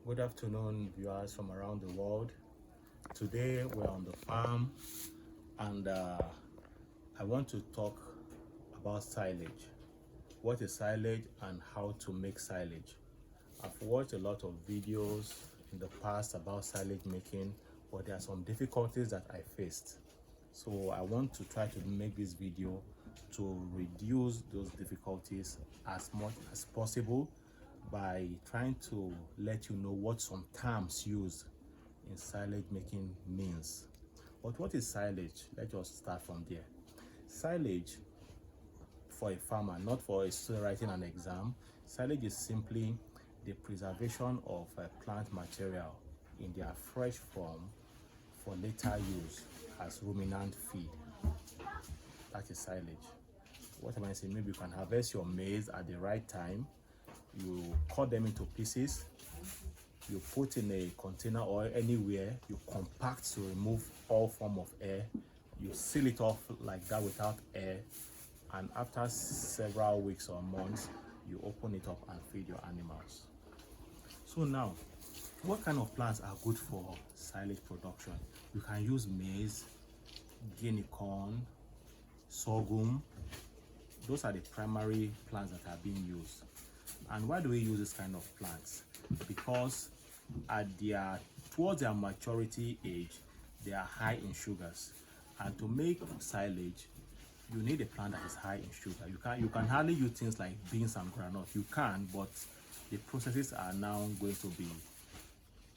Good afternoon, viewers from around the world. Today we're on the farm and I want to talk about silage. What is silage and how to make silage? I've watched a lot of videos in the past about silage making, but there are some difficulties that I faced. So I want to try to make this video to reduce those difficulties as much as possible by trying to let you know what some terms used in silage making means. But what is silage? Let's just start from there. Silage, for a farmer, not for a student writing an exam, silage is simply the preservation of plant material in their fresh form for later use as ruminant feed. That is silage. What am I saying? Maybe you can harvest your maize at the right time. You cut them into pieces, you put in a container or anywhere, you compact to remove all form of air, you seal it off like that without air, and after several weeks or months you open it up and feed your animals. So now, what kind of plants are good for silage production? You can use maize, guinea corn, sorghum. Those are the primary plants that are being used. And why do we use this kind of plants? Because towards their maturity age, they are high in sugars. And to make silage, you need a plant that is high in sugar. You can hardly use things like beans and groundnut. You can, but the processes are now going to be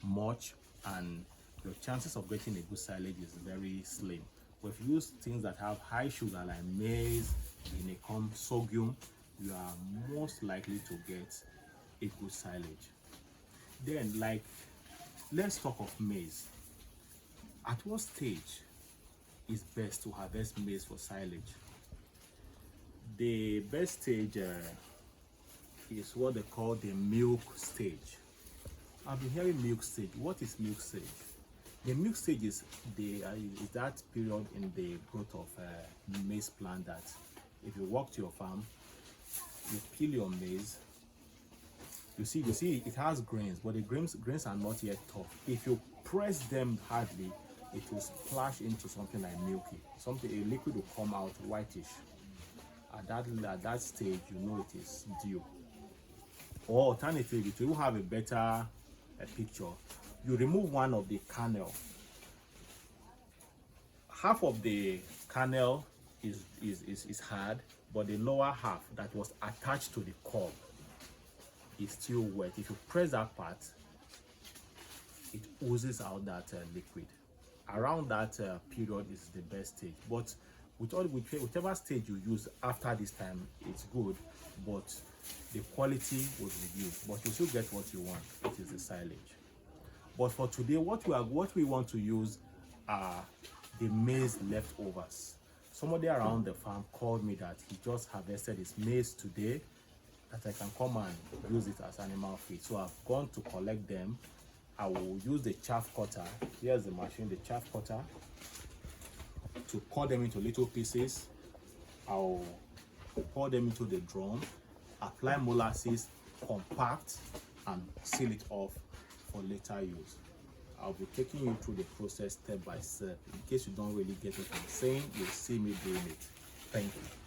much, and your chances of getting a good silage is very slim. But if you use things that have high sugar like maize, guinea corn, sorghum, you are most likely to get a good silage. Then, let's talk of maize. At what stage is best to harvest maize for silage? The best stage is what they call the milk stage. I've been hearing milk stage. What is milk stage? The milk stage is that period in the growth of maize plant that if you walk to your farm, you peel your maize, you see it has grains, but the grains are not yet tough. If you press them hardly, it will splash into something like milky. A liquid will come out whitish. At that stage, you know it is due. Or alternatively, to have a better picture, you remove one of the kernel. Half of the kernel is hard, but the lower half that was attached to the cob is still wet. If you press that part, it oozes out that liquid. Around that period is the best stage. But whichever stage you use after this time, it's good, but the quality will reduce. But you still get what you want, which is the silage. But for today, what we want to use are the maize leftovers. Somebody around the farm called me that he just harvested his maize today, that I can come and use it as animal feed. So I've gone to collect them. I will use the chaff cutter. Here's the machine, the chaff cutter, to cut them into little pieces. I'll pour them into the drum, apply molasses, compact, and seal it off for later use. I'll be taking you through the process step by step. In case you don't really get what I'm saying, you'll see me doing it. Thank you.